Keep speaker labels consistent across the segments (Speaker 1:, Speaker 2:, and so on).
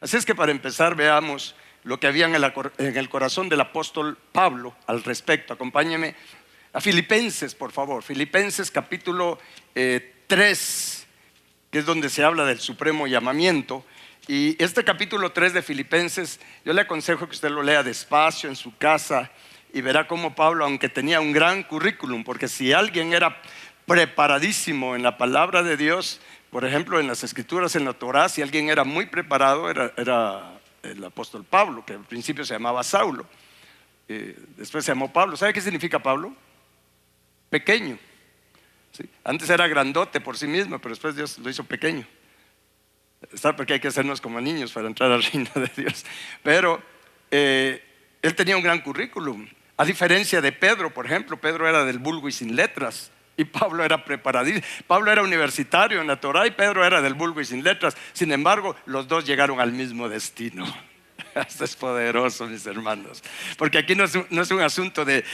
Speaker 1: Así es que para empezar veamos lo que había en el corazón del apóstol Pablo al respecto. Acompáñenme a Filipenses, por favor. Filipenses capítulo 3, que es donde se habla del supremo llamamiento. Y este capítulo 3 de Filipenses, yo le aconsejo que usted lo lea despacio en su casa y verá cómo Pablo, aunque tenía un gran currículum, porque si alguien era preparadísimo en la palabra de Dios, por ejemplo en las escrituras, en la Torá, si alguien era muy preparado, era el apóstol Pablo, que al principio se llamaba Saulo, después se llamó Pablo. ¿Sabe qué significa Pablo? Pequeño, ¿sí? Antes era grandote por sí mismo, pero después Dios lo hizo pequeño. ¿Sabe por qué hay que hacernos como niños para entrar al reino de Dios? Pero él tenía un gran currículum. A diferencia de Pedro, por ejemplo. Pedro era del vulgo y sin letras, y Pablo era preparadísimo. Pablo era universitario en la Torá y Pedro era del vulgo y sin letras. Sin embargo, los dos llegaron al mismo destino. Esto es poderoso, mis hermanos, porque aquí no es un asunto de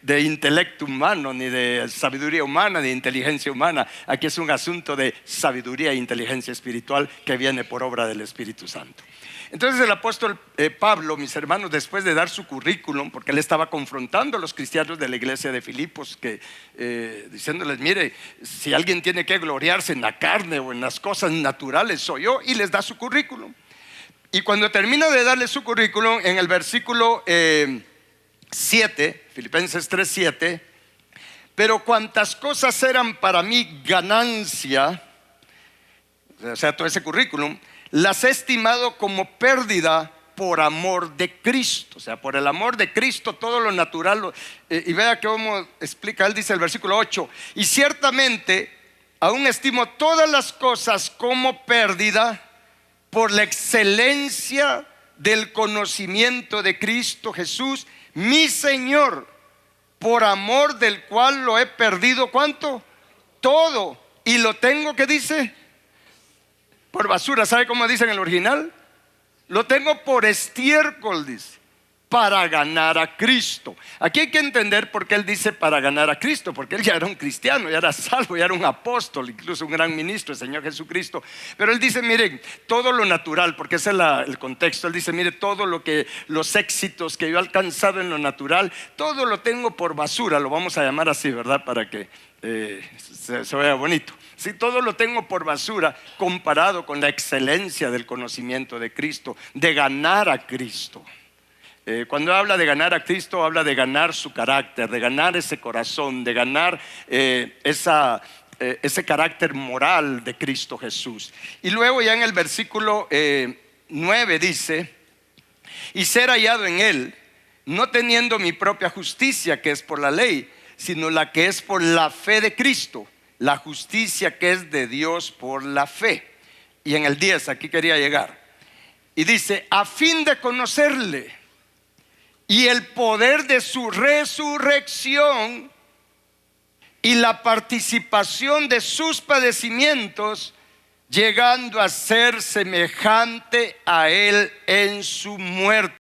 Speaker 1: intelecto humano, ni de sabiduría humana, ni de inteligencia humana. Aquí es un asunto de sabiduría e inteligencia espiritual que viene por obra del Espíritu Santo. Entonces el apóstol Pablo, mis hermanos, después de dar su currículum, porque él estaba confrontando a los cristianos de la iglesia de Filipos, diciéndoles: mire, si alguien tiene que gloriarse en la carne o en las cosas naturales, soy yo. Y les da su currículum. Y cuando termina de darle su currículum, en el versículo 7, Filipenses 3:7, pero cuantas cosas eran para mí ganancia, o sea, todo ese currículum, las he estimado como pérdida por amor de Cristo. O sea, por el amor de Cristo, todo lo natural. Y vea cómo explica, él dice el versículo 8: y ciertamente aún estimo todas las cosas como pérdida por la excelencia del conocimiento de Cristo Jesús, mi Señor, por amor del cual lo he perdido. ¿Cuánto? Todo. Y lo tengo, ¿qué dice? Por basura. ¿Sabe cómo dice en el original? Lo tengo por estiércol, dice, para ganar a Cristo. Aquí hay que entender por qué él dice para ganar a Cristo, porque él ya era un cristiano, ya era salvo, ya era un apóstol, incluso un gran ministro, el Señor Jesucristo. Pero él dice: miren, todo lo natural, porque ese es el contexto. Él dice: mire, todo los éxitos que yo he alcanzado en lo natural, todo lo tengo por basura. Lo vamos a llamar así, ¿verdad? Para que se vea bonito. Sí, todo lo tengo por basura comparado con la excelencia del conocimiento de Cristo, de ganar a Cristo. Cuando habla de ganar a Cristo, habla de ganar su carácter, de ganar ese corazón, de ganar ese carácter moral de Cristo Jesús. Y luego ya en el versículo 9 dice: y ser hallado en él, no teniendo mi propia justicia, que es por la ley, sino la que es por la fe de Cristo, la justicia que es de Dios por la fe. Y en el 10, aquí quería llegar, y dice: a fin de conocerle y el poder de su resurrección y la participación de sus padecimientos, llegando a ser semejante a él en su muerte.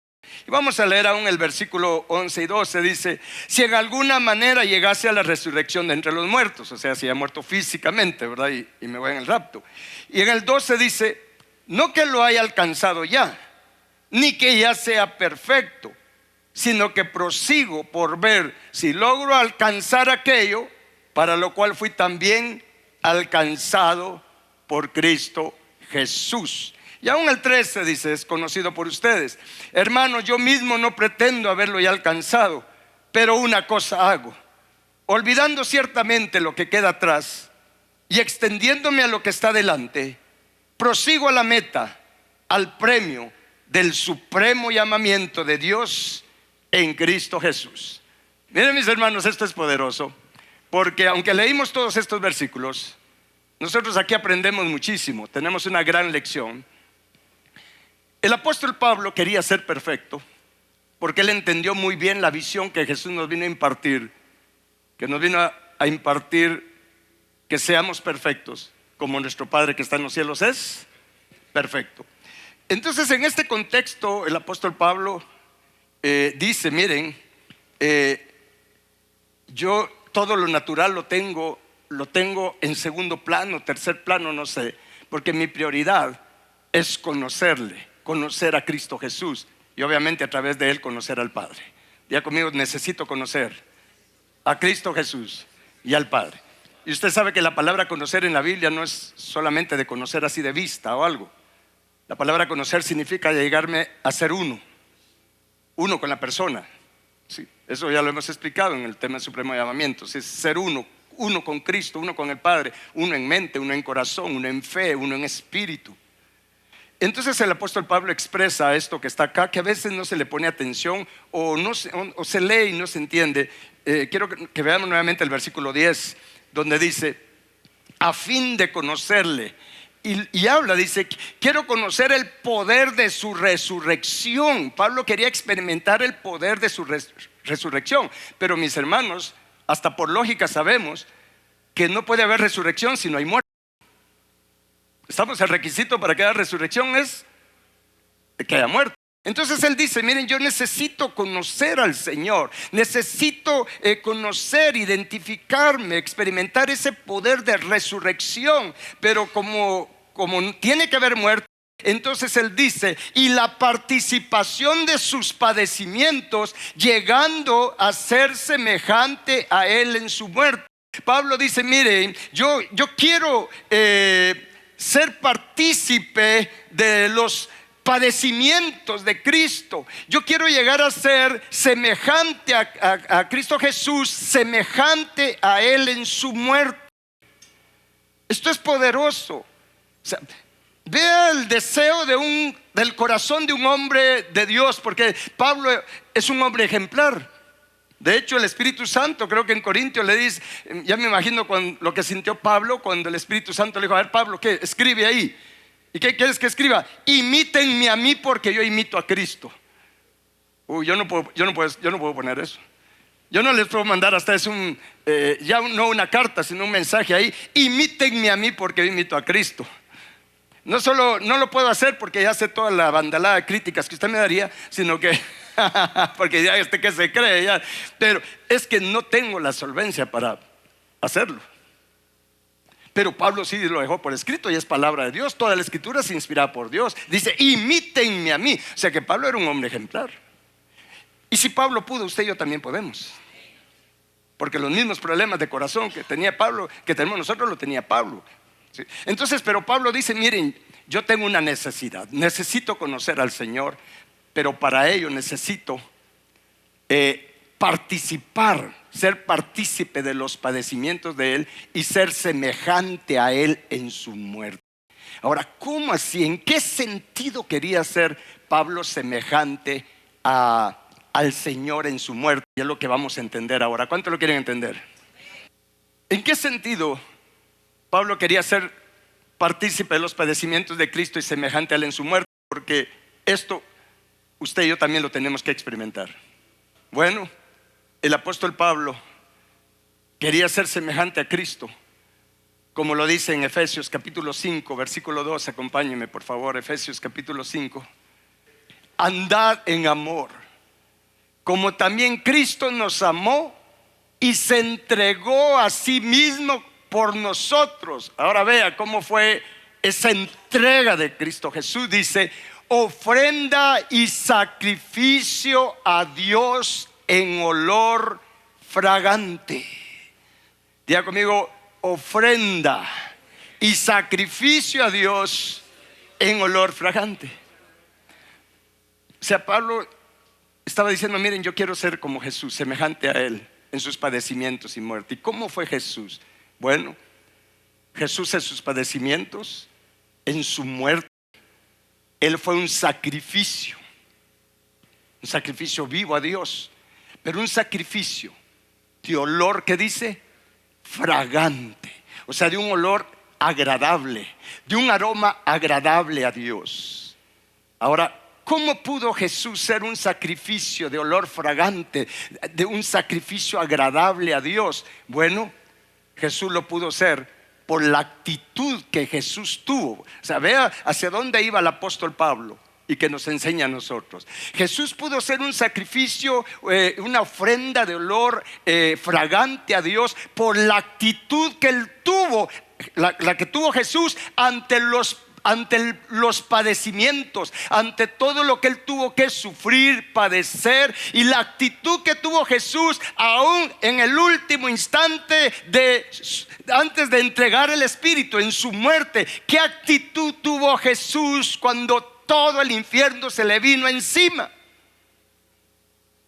Speaker 1: Y vamos a leer aún el versículo 11 y 12. Dice: si en alguna manera llegase a la resurrección de entre los muertos, o sea, si ha muerto físicamente, ¿verdad? Y me voy en el rapto. Y en el 12 dice: no que lo haya alcanzado ya, ni que ya sea perfecto, sino que prosigo por ver si logro alcanzar aquello para lo cual fui también alcanzado por Cristo Jesús. Y aún el 13 dice: es conocido por ustedes, hermanos, yo mismo no pretendo haberlo ya alcanzado, pero una cosa hago, olvidando ciertamente lo que queda atrás y extendiéndome a lo que está delante, prosigo a la meta, al premio del supremo llamamiento de Dios en Cristo Jesús. Miren, mis hermanos, esto es poderoso, porque aunque leímos todos estos versículos, nosotros aquí aprendemos muchísimo, tenemos una gran lección. El apóstol Pablo quería ser perfecto, porque él entendió muy bien la visión que Jesús nos vino a impartir, que nos vino a impartir que seamos perfectos, como nuestro Padre que está en los cielos es perfecto. Entonces, en este contexto, el apóstol Pablo dice: miren, yo todo lo natural lo tengo en segundo plano, tercer plano, no sé, porque mi prioridad es conocerle, conocer a Cristo Jesús y obviamente a través de Él conocer al Padre. Diga conmigo, necesito conocer a Cristo Jesús y al Padre. Y usted sabe que la palabra conocer en la Biblia no es solamente de conocer así de vista o algo. La palabra conocer significa llegarme a ser uno con la persona. Sí, eso ya lo hemos explicado en el tema del supremo llamamiento. Es ser uno con Cristo, uno con el Padre, uno en mente, uno en corazón, uno en fe, uno en espíritu. Entonces el apóstol Pablo expresa esto que está acá, que a veces no se le pone atención o se lee y no se entiende. Quiero que veamos nuevamente el versículo 10, donde dice, a fin de conocerle. Y habla, dice, quiero conocer el poder de su resurrección. Pablo quería experimentar el poder de su resurrección. Pero mis hermanos, hasta por lógica sabemos que no puede haber resurrección si no hay muerte. Estamos, el requisito para que haya resurrección es que haya muerte. Entonces él dice, miren, yo necesito conocer al Señor, necesito conocer, identificarme, experimentar ese poder de resurrección. Pero como tiene que haber muerte, entonces él dice, y la participación de sus padecimientos, llegando a ser semejante a él en su muerte. Pablo dice, miren, yo quiero ser partícipe de los padecimientos de Cristo. Yo quiero llegar a ser semejante a Cristo Jesús, semejante a Él en su muerte. Esto es poderoso. O sea, vea el deseo del corazón de un hombre de Dios, porque Pablo es un hombre ejemplar. De hecho, el Espíritu Santo, creo que en Corintios le dice, ya me imagino lo que sintió Pablo cuando el Espíritu Santo le dijo, a ver Pablo, ¿qué? Escribe ahí. ¿Y qué quieres que escriba? Imítenme a mí porque yo imito a Cristo. Yo no puedo poner eso. Yo no les puedo mandar hasta ya no una carta, sino un mensaje ahí. Imítenme a mí porque yo imito a Cristo. No lo puedo hacer porque ya sé toda la bandalada de críticas que usted me daría, sino que porque ya que se cree ya. Pero es que no tengo la solvencia para hacerlo. Pero Pablo sí lo dejó por escrito y es palabra de Dios. Toda la escritura es inspirada por Dios. Dice, imítenme a mí. O sea que Pablo era un hombre ejemplar. Y si Pablo pudo, usted y yo también podemos. Porque los mismos problemas de corazón que tenía Pablo, que tenemos nosotros, lo tenía Pablo. ¿Sí? Entonces, pero Pablo dice, miren, yo tengo una necesidad. Necesito conocer al Señor, pero para ello necesito ser partícipe de los padecimientos de Él y ser semejante a Él en su muerte. Ahora, ¿cómo así? ¿En qué sentido quería ser Pablo semejante al Señor en su muerte? Y es lo que vamos a entender ahora. ¿Cuánto lo quieren entender? ¿En qué sentido Pablo quería ser partícipe de los padecimientos de Cristo y semejante a Él en su muerte? Porque esto usted y yo también lo tenemos que experimentar. Bueno, el apóstol Pablo quería ser semejante a Cristo, como lo dice en Efesios capítulo 5, versículo 2. Acompáñenme por favor, Efesios capítulo 5. Andad en amor, como también Cristo nos amó y se entregó a sí mismo por nosotros. Ahora vea cómo fue esa entrega de Cristo Jesús. Dice, ofrenda y sacrificio a Dios en olor fragante. Diga conmigo, ofrenda y sacrificio a Dios en olor fragante. O sea, Pablo estaba diciendo, miren, yo quiero ser como Jesús, semejante a Él en sus padecimientos y muerte. ¿Y cómo fue Jesús? Bueno, Jesús en sus padecimientos, en su muerte, Él fue un sacrificio vivo a Dios, pero un sacrificio de olor, ¿qué dice? Fragante. O sea, de un olor agradable, de un aroma agradable a Dios. Ahora, ¿cómo pudo Jesús ser un sacrificio de olor fragante, de un sacrificio agradable a Dios? Bueno, Jesús lo pudo ser por la actitud que Jesús tuvo. O sea, vea hacia dónde iba el apóstol Pablo y que nos enseña a nosotros. Jesús pudo ser un sacrificio, una ofrenda de olor fragante a Dios por la actitud que él tuvo, la que tuvo Jesús ante los ante los padecimientos, ante todo lo que Él tuvo que sufrir, padecer, y la actitud que tuvo Jesús aún en el último instante antes de entregar el Espíritu, en su muerte. ¿Qué actitud tuvo Jesús cuando todo el infierno se le vino encima?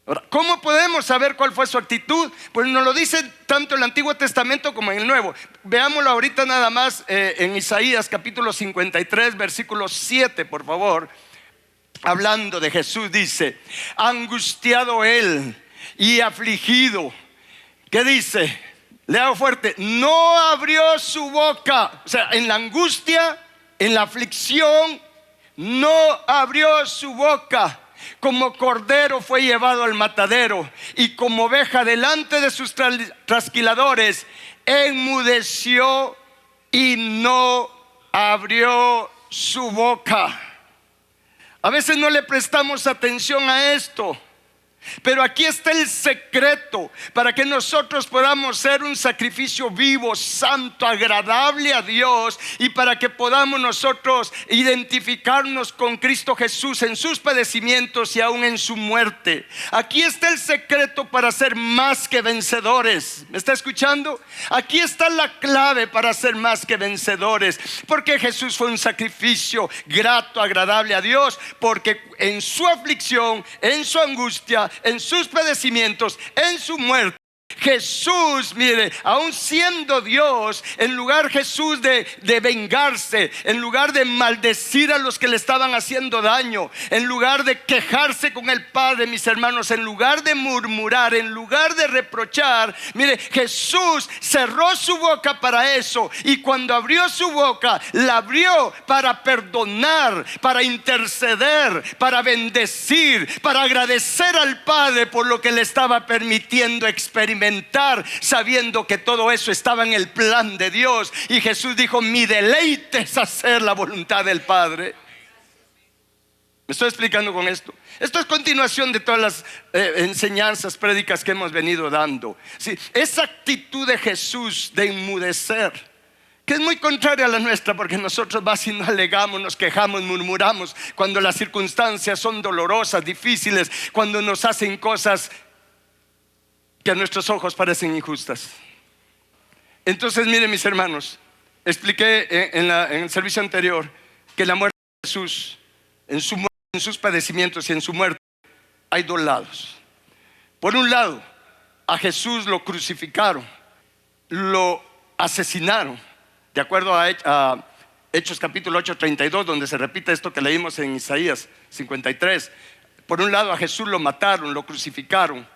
Speaker 1: Ahora, ¿cómo podemos saber cuál fue su actitud? Pues nos lo dice tanto el Antiguo Testamento como en el Nuevo. Veámoslo ahorita nada más en Isaías capítulo 53 versículo 7, por favor. Hablando de Jesús, dice: angustiado Él y afligido. ¿Qué dice? Leo fuerte: no abrió su boca. O sea, en la angustia, en la aflicción, no abrió su boca. Como cordero fue llevado al matadero, y como oveja delante de sus trasquiladores, enmudeció y no abrió su boca. A veces no le prestamos atención a esto, pero aquí está el secreto para que nosotros podamos ser un sacrificio vivo, santo, agradable a Dios, y para que podamos nosotros identificarnos con Cristo Jesús en sus padecimientos y aún en su muerte. Aquí está el secreto para ser más que vencedores. ¿Me está escuchando? Aquí está la clave para ser más que vencedores, porque Jesús fue un sacrificio grato, agradable a Dios, porque en su aflicción, en su angustia, en sus padecimientos, en su muerte, Jesús, mire, aún siendo Dios, en lugar Jesús de vengarse, en lugar de maldecir a los que le estaban haciendo daño, en lugar de quejarse con el Padre, mis hermanos, en lugar de murmurar, en lugar de reprochar, mire, Jesús cerró su boca para eso, y cuando abrió su boca, la abrió para perdonar, para interceder, para bendecir, para agradecer al Padre por lo que le estaba permitiendo experimentar, sabiendo que todo eso estaba en el plan de Dios. Y Jesús dijo: mi deleite es hacer la voluntad del Padre. ¿Me estoy explicando con esto? Esto es continuación de todas las enseñanzas, prédicas que hemos venido dando. ¿Sí? Esa actitud de Jesús de enmudecer, que es muy contraria a la nuestra, porque nosotros y nos alegamos, nos quejamos, murmuramos cuando las circunstancias son dolorosas, difíciles, cuando nos hacen cosas que a nuestros ojos parecen injustas. Entonces, miren, mis hermanos, expliqué en el servicio anterior que la muerte de Jesús, en sus padecimientos y en su muerte, hay dos lados. Por un lado, a Jesús lo crucificaron, lo asesinaron, de acuerdo a Hechos capítulo 8, 32, donde se repite esto que leímos en Isaías 53. Por un lado, a Jesús lo mataron, lo crucificaron,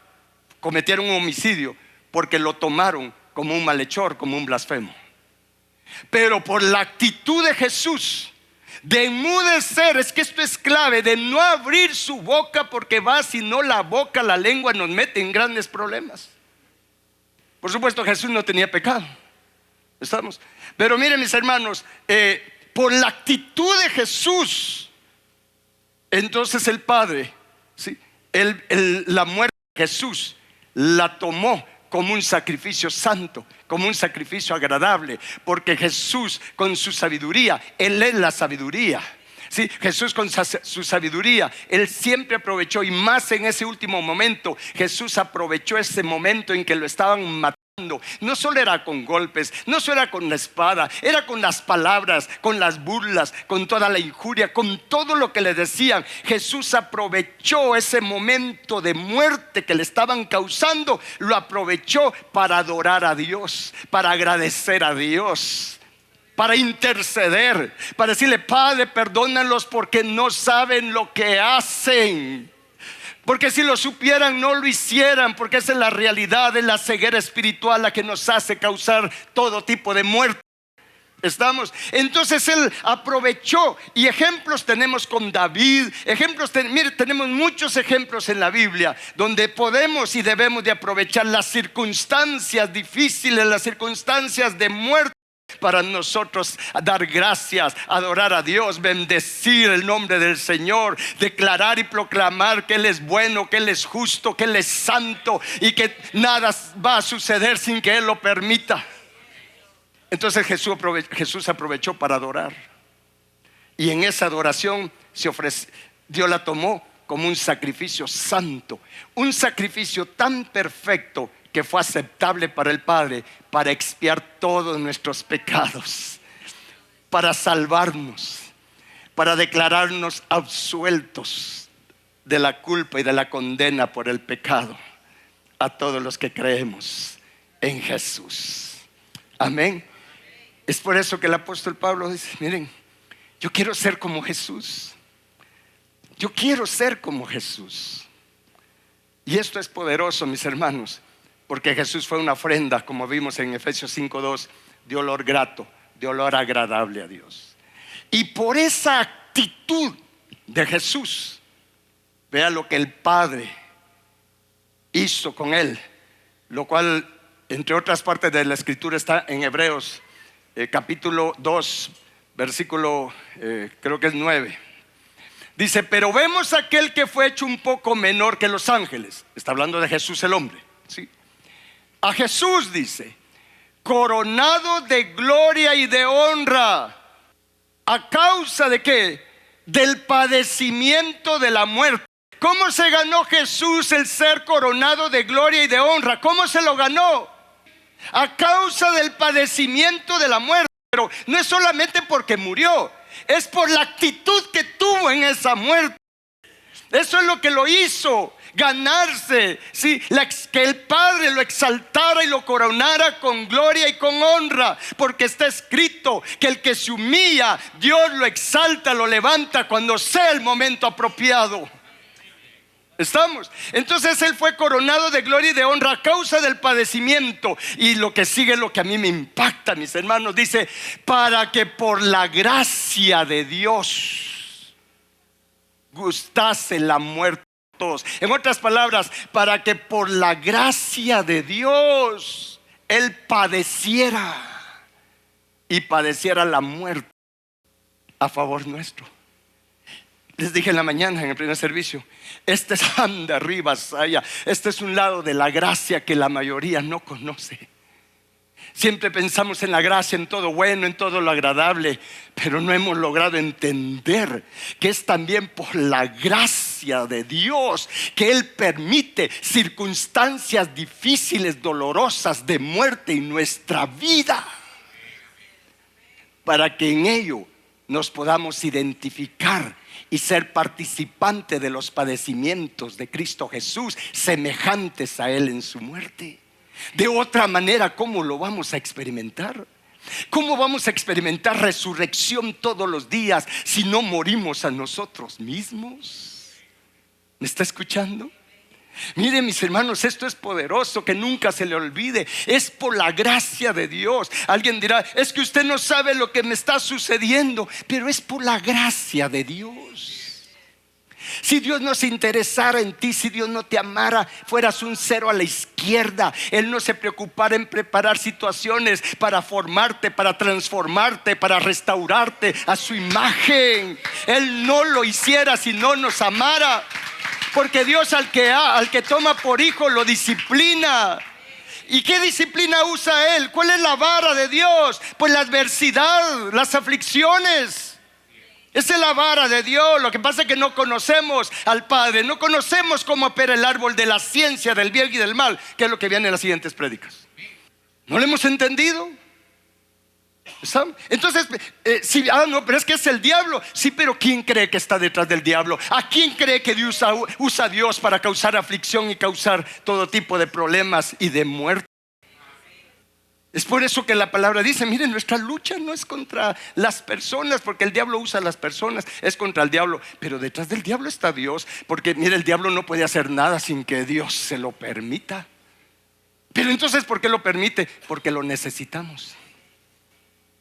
Speaker 1: cometieron un homicidio, porque lo tomaron como un malhechor, como un blasfemo. Pero por la actitud de Jesús de enmudecer, es que esto es clave, de no abrir su boca, porque si no la boca, la lengua nos mete en grandes problemas. Por supuesto, Jesús no tenía pecado, ¿estamos? Pero miren, mis hermanos, por la actitud de Jesús, entonces el Padre, ¿sí? La muerte de Jesús la tomó como un sacrificio santo, como un sacrificio agradable, porque Jesús con su sabiduría, Él es la sabiduría. Sí, Jesús con su sabiduría, Él siempre aprovechó, y más en ese último momento, Jesús aprovechó ese momento en que lo estaban matando. No solo era con golpes, no solo era con la espada, era con las palabras, con las burlas, con toda la injuria, con todo lo que le decían. Jesús aprovechó ese momento de muerte que le estaban causando, lo aprovechó para adorar a Dios, para agradecer a Dios, para interceder, para decirle: Padre, perdónalos porque no saben lo que hacen. Porque si lo supieran no lo hicieran, porque esa es la realidad de la ceguera espiritual, la que nos hace causar todo tipo de muerte. ¿Estamos? Entonces Él aprovechó, y ejemplos tenemos con David, mire, tenemos muchos ejemplos en la Biblia donde podemos y debemos de aprovechar las circunstancias difíciles, las circunstancias de muerte, para nosotros dar gracias, adorar a Dios, bendecir el nombre del Señor, declarar y proclamar que Él es bueno, que Él es justo, que Él es santo, y que nada va a suceder sin que Él lo permita. Entonces Jesús aprovechó para adorar. Y en esa adoración Dios la tomó como un sacrificio santo, un sacrificio tan perfecto que fue aceptable para el Padre, para expiar todos nuestros pecados, para salvarnos, para declararnos absueltos de la culpa y de la condena por el pecado a todos los que creemos en Jesús. Amén. Es por eso que el apóstol Pablo dice: miren, yo quiero ser como Jesús. Yo quiero ser como Jesús. Y esto es poderoso, mis hermanos, porque Jesús fue una ofrenda, como vimos en Efesios 5:2, de olor grato, de olor agradable a Dios. Y por esa actitud de Jesús, vea lo que el Padre hizo con él, lo cual, entre otras partes de la Escritura, está en Hebreos capítulo 2, versículo creo que es 9. Dice: pero vemos a aquel que fue hecho un poco menor que los ángeles. Está hablando de Jesús el hombre, ¿sí? A Jesús, dice, coronado de gloria y de honra. ¿A causa de qué? Del padecimiento de la muerte. ¿Cómo se ganó Jesús el ser coronado de gloria y de honra? ¿Cómo se lo ganó? A causa del padecimiento de la muerte. Pero no es solamente porque murió, es por la actitud que tuvo en esa muerte. Eso es lo que lo hizo ganarse, ¿sí? Que el Padre lo exaltara y lo coronara con gloria y con honra, porque está escrito que el que se humilla, Dios lo exalta, lo levanta cuando sea el momento apropiado. ¿Estamos? Entonces él fue coronado de gloria y de honra a causa del padecimiento. Y lo que sigue es lo que a mí me impacta, mis hermanos. Dice: para que por la gracia de Dios gustase la muerte de todos. En otras palabras, para que por la gracia de Dios él padeciera, y padeciera la muerte a favor nuestro. Les dije en la mañana, en el primer servicio, este es anda arriba, allá. Este es un lado de la gracia que la mayoría no conoce. Siempre pensamos en la gracia, en todo bueno, en todo lo agradable, pero no hemos logrado entender que es también por la gracia de Dios que Él permite circunstancias difíciles, dolorosas, de muerte en nuestra vida, para que en ello nos podamos identificar y ser participante de los padecimientos de Cristo Jesús, semejantes a Él en su muerte. De otra manera, ¿cómo lo vamos a experimentar? ¿Cómo vamos a experimentar resurrección todos los días si no morimos a nosotros mismos? ¿Me está escuchando? Miren, mis hermanos, esto es poderoso, que nunca se le olvide. Es por la gracia de Dios. Alguien dirá: es que usted no sabe lo que me está sucediendo. Pero es por la gracia de Dios. Si Dios no se interesara en ti, si Dios no te amara, fueras un cero a la izquierda. Él no se preocupara en preparar situaciones para formarte, para transformarte, para restaurarte a su imagen. Él no lo hiciera si no nos amara. Porque Dios al que toma por hijo lo disciplina. ¿Y qué disciplina usa Él? ¿Cuál es la vara de Dios? Pues la adversidad, las aflicciones. Esa es la vara de Dios. Lo que pasa es que no conocemos al Padre. No conocemos cómo opera el árbol de la ciencia del bien y del mal, que es lo que viene en las siguientes prédicas. ¿No lo hemos entendido? Entonces, no, pero es que es el diablo. Sí, pero ¿quién cree que está detrás del diablo? ¿A quién cree que Dios usa a Dios para causar aflicción y causar todo tipo de problemas y de muerte? Es por eso que la palabra dice: miren, nuestra lucha no es contra las personas, porque el diablo usa a las personas, es contra el diablo. Pero detrás del diablo está Dios, porque mire, el diablo no puede hacer nada sin que Dios se lo permita. Pero entonces, ¿por qué lo permite? Porque lo necesitamos.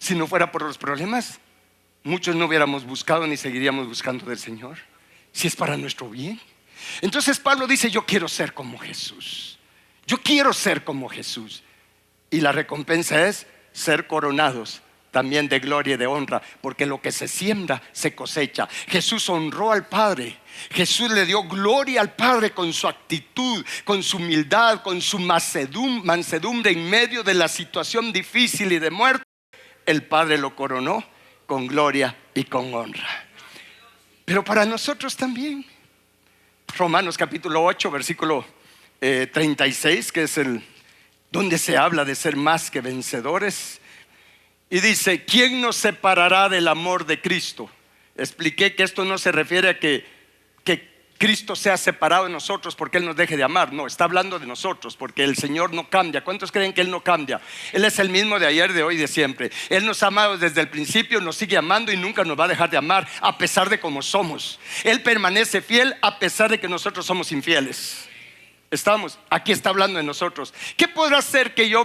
Speaker 1: Si no fuera por los problemas, muchos no hubiéramos buscado ni seguiríamos buscando del Señor. Si es para nuestro bien. Entonces Pablo dice: yo quiero ser como Jesús. Yo quiero ser como Jesús. Y la recompensa es ser coronados también de gloria y de honra, porque lo que se siembra se cosecha. Jesús honró al Padre. Jesús le dio gloria al Padre con su actitud, con su humildad, con su mansedumbre en medio de la situación difícil y de muerte. El Padre lo coronó con gloria y con honra. Pero para nosotros también. Romanos capítulo 8, versículo 36, que es donde se habla de ser más que vencedores. Y dice: ¿quién nos separará del amor de Cristo? Expliqué que esto no se refiere a que Cristo sea separado de nosotros porque Él nos deje de amar. No, está hablando de nosotros, porque el Señor no cambia. ¿Cuántos creen que Él no cambia? Él es el mismo de ayer, de hoy, de siempre. Él nos ha amado desde el principio, nos sigue amando y nunca nos va a dejar de amar, a pesar de cómo somos. Él permanece fiel a pesar de que nosotros somos infieles. Aquí está hablando de nosotros. ¿Qué podrá hacer que yo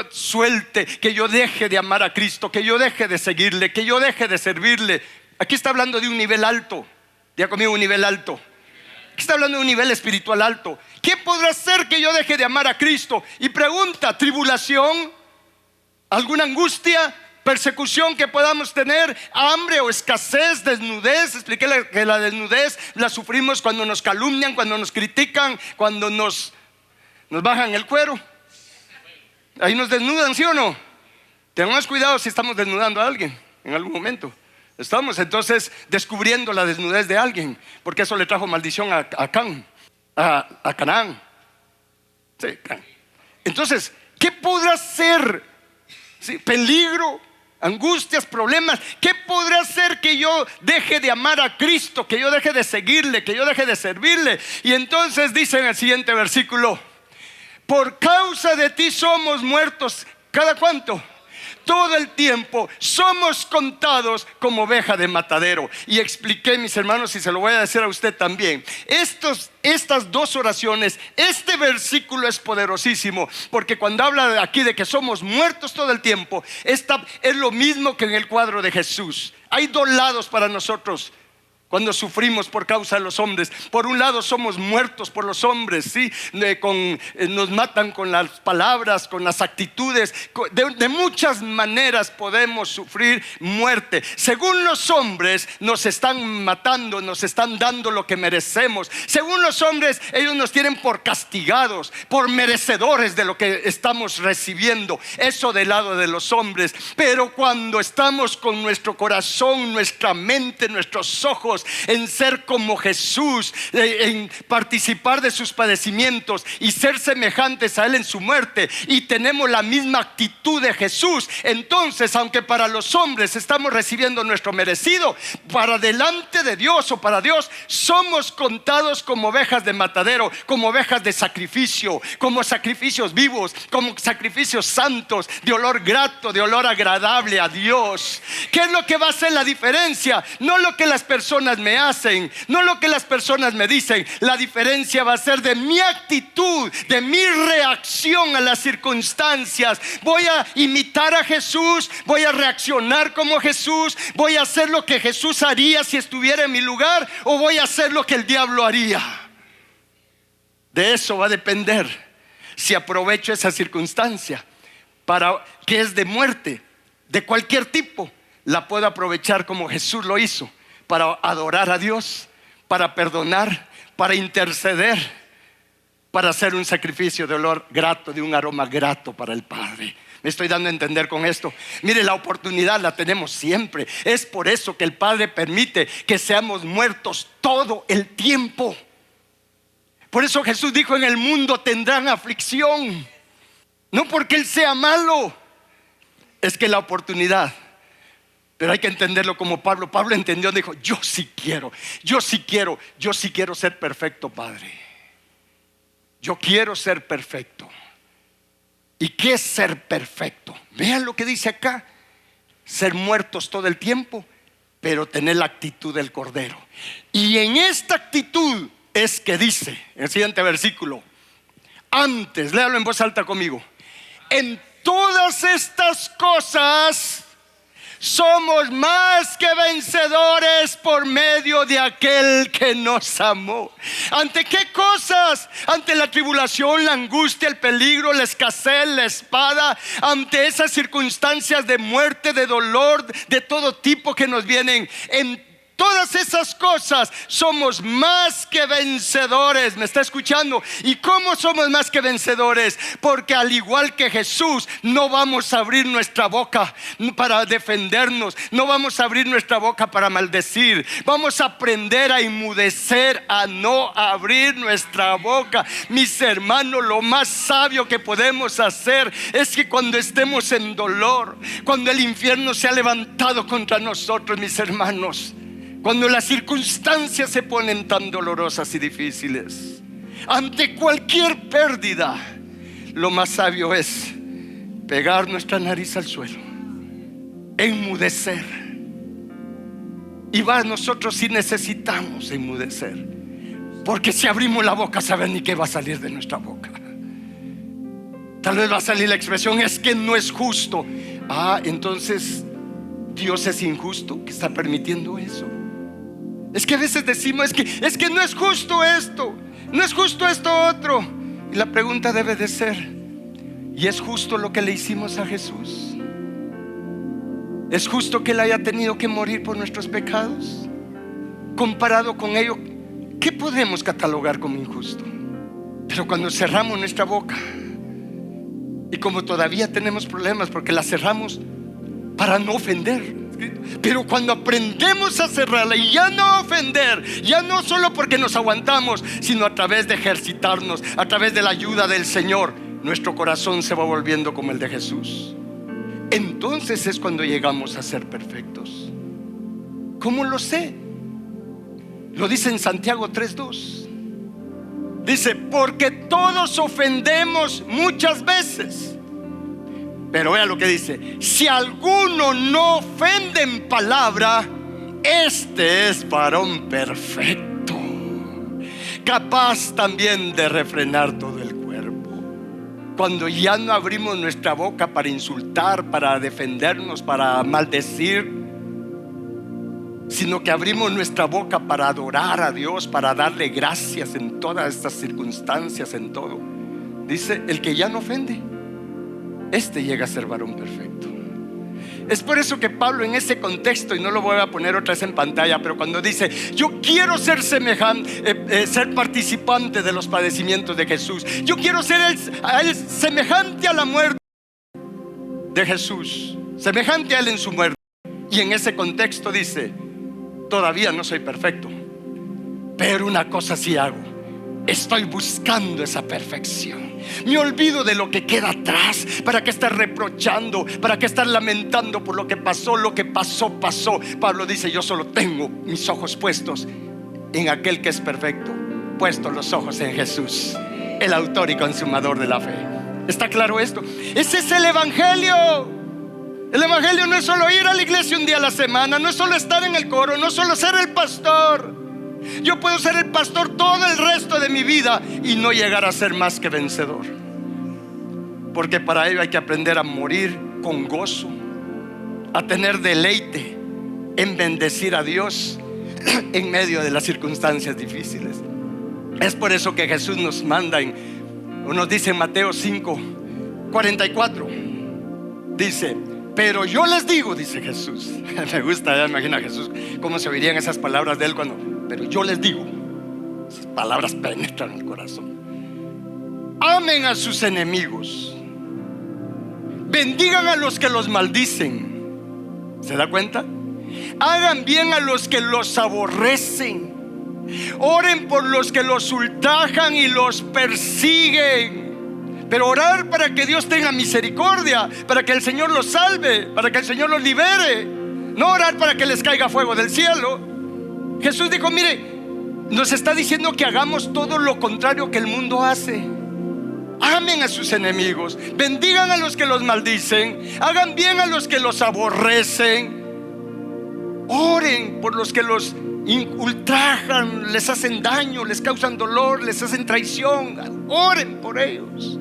Speaker 1: suelte, que yo deje de amar a Cristo, que yo deje de seguirle, que yo deje de servirle? Aquí está hablando de un nivel alto. Diga conmigo: un nivel alto. Aquí está hablando de un nivel espiritual alto. ¿Qué podrá hacer que yo deje de amar a Cristo? Y pregunta: ¿tribulación? ¿Alguna angustia? ¿Persecución que podamos tener? ¿Hambre o escasez? ¿Desnudez? Expliqué que la desnudez la sufrimos cuando nos calumnian, cuando nos critican, cuando nos bajan el cuero. Ahí nos desnudan, ¿sí o no? Tengamos cuidado si estamos desnudando a alguien en algún momento. Estamos entonces descubriendo la desnudez de alguien, porque eso le trajo maldición a Canaán. Sí, entonces, ¿qué podrá ser? ¿Sí? Peligro, angustias, problemas. ¿Qué podrá hacer que yo deje de amar a Cristo, que yo deje de seguirle, que yo deje de servirle? Y entonces dice en el siguiente versículo: por causa de ti somos muertos. ¿Cada cuánto? Todo el tiempo somos contados como oveja de matadero. Y expliqué, mis hermanos, y se lo voy a decir a usted también, estas dos oraciones, este versículo es poderosísimo, porque cuando habla aquí de que somos muertos todo el tiempo, es lo mismo que en el cuadro de Jesús. Hay dos lados para nosotros cuando sufrimos por causa de los hombres. Por un lado somos muertos por los hombres, ¿sí? Nos matan con las palabras, con las actitudes. De muchas maneras podemos sufrir muerte. Según los hombres nos están matando, nos están dando lo que merecemos. Según los hombres, ellos nos tienen por castigados, por merecedores de lo que estamos recibiendo. Eso del lado de los hombres. Pero cuando estamos con nuestro corazón, nuestra mente, nuestros ojos en ser como Jesús, en participar de sus padecimientos y ser semejantes a Él en su muerte, y tenemos la misma actitud de Jesús, entonces aunque para los hombres estamos recibiendo nuestro merecido, para delante de Dios o para Dios somos contados como ovejas de matadero, como ovejas de sacrificio, como sacrificios vivos, como sacrificios santos, de olor grato, de olor agradable a Dios. ¿Qué es lo que va a hacer la diferencia? No lo que las personas me hacen, no lo que las personas me dicen. La diferencia va a ser de mi actitud, de mi reacción a las circunstancias. Voy a imitar a Jesús, voy a reaccionar como Jesús, voy a hacer lo que Jesús haría si estuviera en mi lugar, o voy a hacer lo que el diablo haría. De eso va a depender si aprovecho esa circunstancia para que es de muerte, de cualquier tipo. La puedo aprovechar como Jesús lo hizo, para adorar a Dios, para perdonar, para interceder, para hacer un sacrificio de olor grato, de un aroma grato para el Padre. ¿Me estoy dando a entender con esto? Mire, la oportunidad la tenemos siempre. Es por eso que el Padre permite que seamos muertos todo el tiempo. Por eso Jesús dijo: en el mundo tendrán aflicción. No porque Él sea malo, es que la oportunidad. Pero hay que entenderlo como Pablo. Pablo entendió, dijo: yo sí quiero ser perfecto, Padre. Yo quiero ser perfecto. ¿Y qué es ser perfecto? Vean lo que dice acá: ser muertos todo el tiempo, pero tener la actitud del Cordero. Y en esta actitud es que dice, en el siguiente versículo, antes, léalo en voz alta conmigo: en todas estas cosas somos más que vencedores por medio de aquel que nos amó. ¿Ante qué cosas? Ante la tribulación, la angustia, el peligro, la escasez, la espada. Ante esas circunstancias de muerte, de dolor, de todo tipo que nos vienen. En todas esas cosas, somos más que vencedores. ¿Me está escuchando? ¿Y cómo somos más que vencedores? Porque al igual que Jesús, no vamos a abrir nuestra boca para defendernos, no vamos a abrir nuestra boca para maldecir. Vamos a aprender a enmudecer, a no abrir nuestra boca. Mis hermanos, lo más sabio que podemos hacer es que cuando estemos en dolor, cuando el infierno se ha levantado contra nosotros, mis hermanos, cuando las circunstancias se ponen tan dolorosas y difíciles, ante cualquier pérdida, lo más sabio es pegar nuestra nariz al suelo, enmudecer. Y nosotros sí necesitamos enmudecer, porque si abrimos la boca, ¿saben ni qué va a salir de nuestra boca? Tal vez va a salir la expresión: es que no es justo. Entonces Dios es injusto que está permitiendo eso. Es que a veces decimos: es que no es justo esto, no es justo esto otro. Y la pregunta debe de ser: ¿y es justo lo que le hicimos a Jesús? ¿Es justo que Él haya tenido que morir por nuestros pecados? Comparado con ello, ¿qué podemos catalogar como injusto? Pero cuando cerramos nuestra boca, y como todavía tenemos problemas porque la cerramos para no ofender, pero cuando aprendemos a cerrarla y ya no ofender, ya no solo porque nos aguantamos, sino a través de ejercitarnos, a través de la ayuda del Señor, nuestro corazón se va volviendo como el de Jesús. Entonces es cuando llegamos a ser perfectos. ¿Cómo lo sé? Lo dice en Santiago 3:2. Dice: porque todos ofendemos muchas veces. Pero vea lo que dice: si alguno no ofende en palabra, este es varón perfecto, capaz también de refrenar todo el cuerpo. Cuando ya no abrimos nuestra boca para insultar, para defendernos, para maldecir, sino que abrimos nuestra boca para adorar a Dios, para darle gracias en todas estas circunstancias, en todo. Dice: el que ya no ofende, este llega a ser varón perfecto. Es por eso que Pablo, en ese contexto, y no lo voy a poner otra vez en pantalla, pero cuando dice: yo quiero ser semejante, ser participante de los padecimientos de Jesús, yo quiero ser semejante a la muerte de Jesús, semejante a Él en su muerte. Y en ese contexto dice: todavía no soy perfecto, pero una cosa sí hago: estoy buscando esa perfección. Me olvido de lo que queda atrás. ¿Para qué estar reprochando? ¿Para qué estar lamentando por lo que pasó? Lo que pasó, pasó. Pablo dice: yo solo tengo mis ojos puestos en aquel que es perfecto, puestos los ojos en Jesús, el autor y consumador de la fe. ¿Está claro esto? Ese es el evangelio. El evangelio no es solo ir a la iglesia un día a la semana, no es solo estar en el coro, no es solo ser el pastor. Yo puedo ser el pastor todo el resto de mi vida y no llegar a ser más que vencedor, porque para ello hay que aprender a morir con gozo, a tener deleite en bendecir a Dios en medio de las circunstancias difíciles. Es por eso que Jesús nos manda nos dice en Mateo 5:44, dice: pero yo les digo, dice Jesús. Me gusta, ya imagina a Jesús cómo se oirían esas palabras de Él cuando: pero yo les digo. Esas palabras penetran el corazón. Amen a sus enemigos, bendigan a los que los maldicen. ¿Se da cuenta? Hagan bien a los que los aborrecen, oren por los que los ultrajan y los persiguen. Pero orar para que Dios tenga misericordia, para que el Señor los salve, para que el Señor los libere. No orar para que les caiga fuego del cielo. Jesús dijo: mire, nos está diciendo que hagamos todo lo contrario que el mundo hace. Amen a sus enemigos, bendigan a los que los maldicen, hagan bien a los que los aborrecen, oren por los que los ultrajan, les hacen daño, les causan dolor, les hacen traición. Oren por ellos.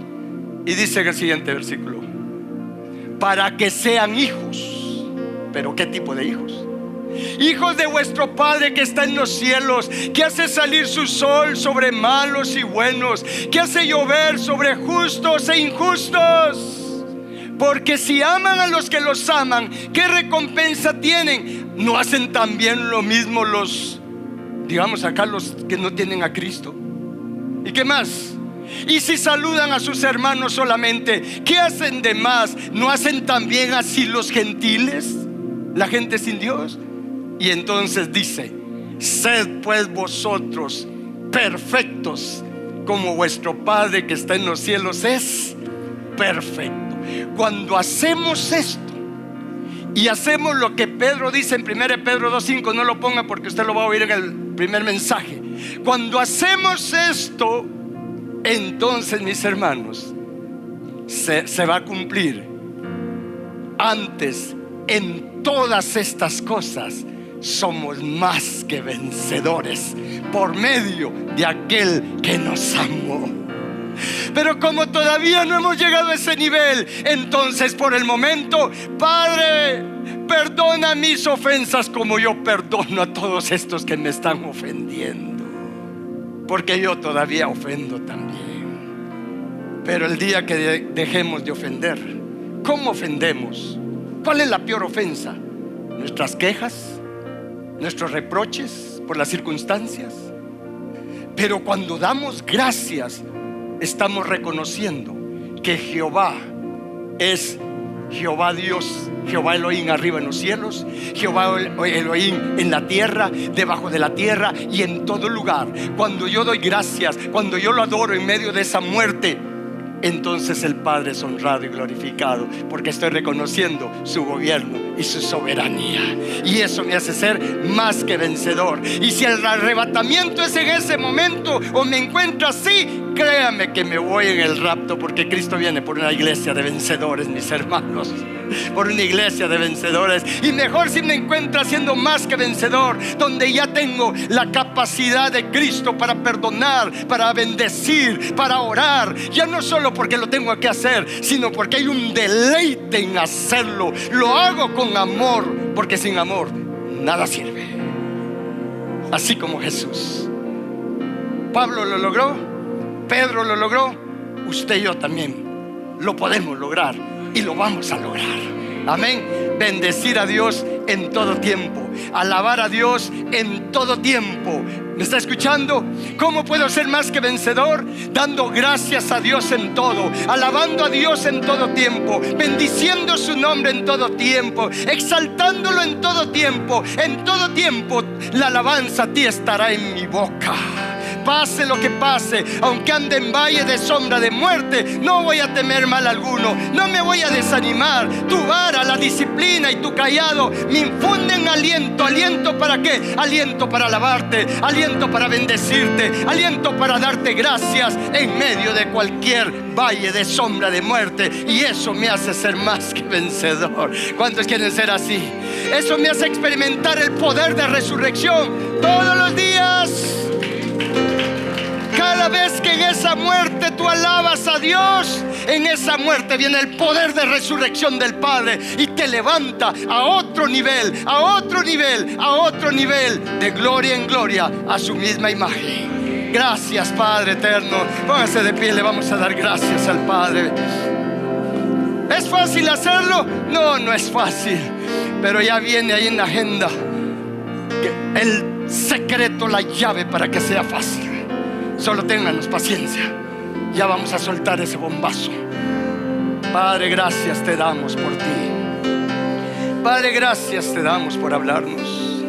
Speaker 1: Y dice en el siguiente versículo: para que sean hijos. ¿Pero qué tipo de hijos? Hijos de vuestro Padre que está en los cielos, que hace salir su sol sobre malos y buenos, que hace llover sobre justos e injustos. Porque si aman a los que los aman, ¿qué recompensa tienen? ¿No hacen también lo mismo los, digamos acá, los que no tienen a Cristo? ¿Y qué más? Y si saludan a sus hermanos solamente, ¿qué hacen de más? ¿No hacen también así los gentiles, la gente sin Dios? Y entonces dice: sed pues vosotros perfectos, como vuestro Padre que está en los cielos es perfecto. Cuando hacemos esto y hacemos lo que Pedro dice en 1 Pedro 2:5, no lo ponga porque usted lo va a oír en el primer mensaje. Cuando hacemos esto, entonces, mis hermanos, se va a cumplir. Antes, en todas estas cosas somos más que vencedores por medio de aquel que nos amó. Pero como todavía no hemos llegado a ese nivel, entonces por el momento: Padre, perdona mis ofensas como yo perdono a todos estos que me están ofendiendo, porque yo todavía ofendo también. Pero el día que dejemos de ofender, ¿cómo ofendemos? ¿Cuál es la peor ofensa? ¿Nuestras quejas? ¿Nuestros reproches por las circunstancias? Pero cuando damos gracias, estamos reconociendo que Jehová es Jehová Dios, Jehová Elohim arriba en los cielos, Jehová Elohim en la tierra, debajo de la tierra y en todo lugar. Cuando yo doy gracias, cuando yo lo adoro en medio de esa muerte, entonces el Padre es honrado y glorificado, porque estoy reconociendo su gobierno y su soberanía, y eso me hace ser más que vencedor. Y si el arrebatamiento es en ese momento o me encuentro así, créame que me voy en el rapto, porque Cristo viene por una iglesia de vencedores, mis hermanos, por una iglesia de vencedores. Y mejor si me encuentro siendo más que vencedor, donde ya tengo la capacidad de Cristo para perdonar, para bendecir, para orar, ya no solo porque lo tengo que hacer, sino porque hay un deleite en hacerlo. Lo hago con amor, porque sin amor nada sirve. Así como Jesús, Pablo lo logró, Pedro lo logró, usted y yo también lo podemos lograr y lo vamos a lograr. Amén. Bendecir a Dios en todo tiempo, alabar a Dios en todo tiempo. ¿Me está escuchando? ¿Cómo puedo ser más que vencedor? Dando gracias a Dios en todo, alabando a Dios en todo tiempo, bendiciendo su nombre en todo tiempo, exaltándolo en todo tiempo. En todo tiempo la alabanza a ti estará en mi boca. Pase lo que pase, aunque ande en valle de sombra de muerte, no voy a temer mal alguno, no me voy a desanimar. Tu vara, la disciplina y tu callado me infunden aliento. ¿Aliento para qué? Aliento para alabarte, aliento para bendecirte, aliento para darte gracias en medio de cualquier valle de sombra de muerte. Y eso me hace ser más que vencedor. ¿Cuántos quieren ser así? Eso me hace experimentar el poder de resurrección todos los días. Cada vez que en esa muerte tú alabas a Dios, en esa muerte viene el poder de resurrección del Padre y te levanta a otro nivel, a otro nivel, a otro nivel, de gloria en gloria a su misma imagen. Gracias, Padre eterno. Póngase de pie, le vamos a dar gracias al Padre. ¿Es fácil hacerlo? No, no es fácil, pero ya viene ahí en la agenda el secreto, la llave para que sea fácil. Solo ténganos paciencia. Ya vamos a soltar ese bombazo. Padre, gracias te damos por ti. Padre, gracias te damos por hablarnos.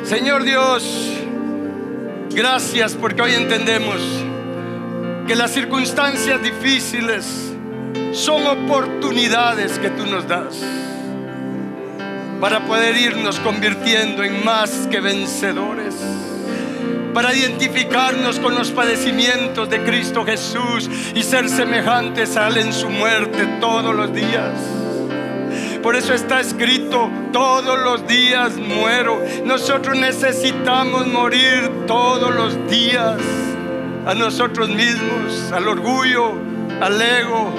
Speaker 1: Señor Dios, gracias porque hoy entendemos que las circunstancias difíciles son oportunidades que tú nos das para poder irnos convirtiendo en más que vencedores, para identificarnos con los padecimientos de Cristo Jesús y ser semejantes a Él en su muerte todos los días. Por eso está escrito: todos los días muero. Nosotros necesitamos morir todos los días a nosotros mismos, al orgullo, al ego,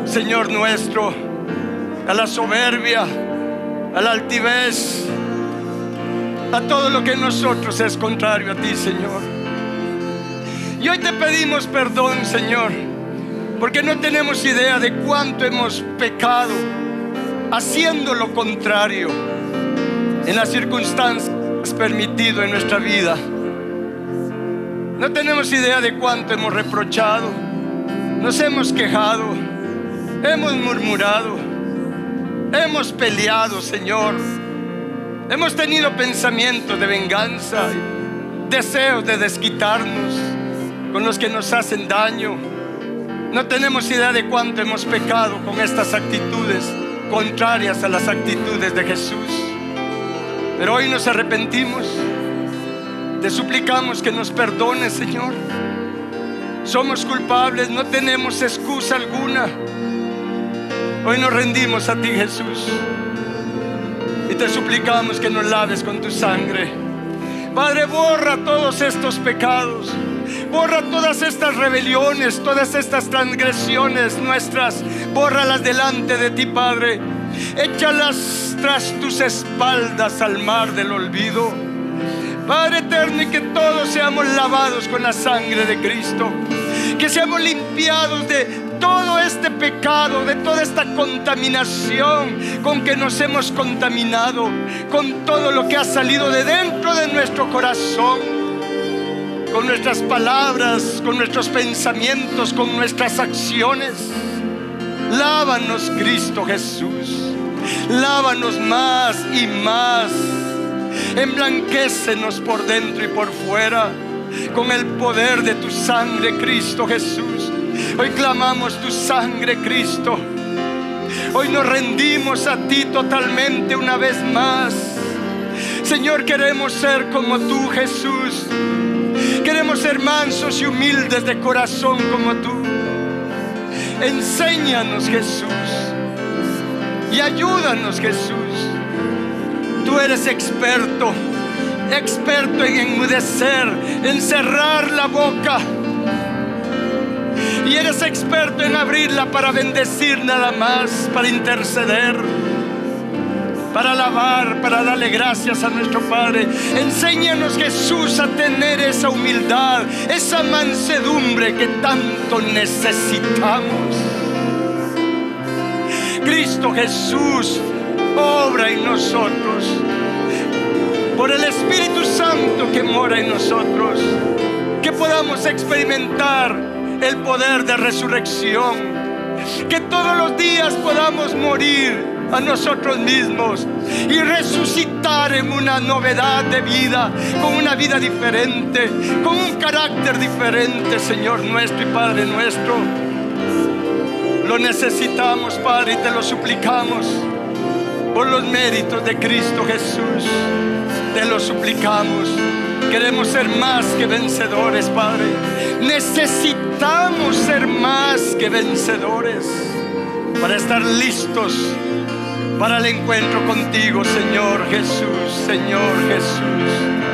Speaker 1: Señor nuestro, a la soberbia, a la altivez, a todo lo que en nosotros es contrario a ti, Señor. Y hoy te pedimos perdón, Señor, porque no tenemos idea de cuánto hemos pecado haciendo lo contrario en las circunstancias permitido en nuestra vida. No tenemos idea de cuánto hemos reprochado, nos hemos quejado, hemos murmurado, hemos peleado, Señor. Hemos tenido pensamientos de venganza, deseos de desquitarnos con los que nos hacen daño. No tenemos idea de cuánto hemos pecado con estas actitudes contrarias a las actitudes de Jesús. Pero hoy nos arrepentimos, te suplicamos que nos perdones, Señor. Somos culpables, no tenemos excusa alguna. Hoy nos rendimos a ti, Jesús, y te suplicamos que nos laves con tu sangre. Padre, borra todos estos pecados, borra todas estas rebeliones, todas estas transgresiones nuestras, bórralas delante de ti, Padre. Échalas tras tus espaldas al mar del olvido, Padre eterno, y que todos seamos lavados con la sangre de Cristo, que seamos limpiados de todo este pecado, de toda esta contaminación con que nos hemos contaminado, con todo lo que ha salido de dentro de nuestro corazón, con nuestras palabras, con nuestros pensamientos, con nuestras acciones. Lávanos, Cristo Jesús, lávanos más y más, emblanquécenos por dentro y por fuera con el poder de tu sangre, Cristo Jesús. Hoy clamamos tu sangre, Cristo. Hoy nos rendimos a ti totalmente una vez más. Señor, queremos ser como tú, Jesús. Queremos ser mansos y humildes de corazón como tú. Enséñanos, Jesús, y ayúdanos, Jesús. Tú eres experto en enmudecer, en cerrar la boca, y eres experto en abrirla para bendecir nada más, para interceder, para alabar, para darle gracias a nuestro Padre. Enséñanos, Jesús, a tener esa humildad, esa mansedumbre que tanto necesitamos. Cristo Jesús, obra en nosotros por el Espíritu Santo que mora en nosotros, que podamos experimentar el poder de resurrección, que todos los días podamos morir a nosotros mismos y resucitar en una novedad de vida, con una vida diferente, con un carácter diferente, Señor nuestro y Padre nuestro. Lo necesitamos, Padre, y te lo suplicamos por los méritos de Cristo Jesús. Te lo suplicamos. Queremos ser más que vencedores, Padre. Necesitamos ser más que vencedores para estar listos para el encuentro contigo, Señor Jesús, Señor Jesús.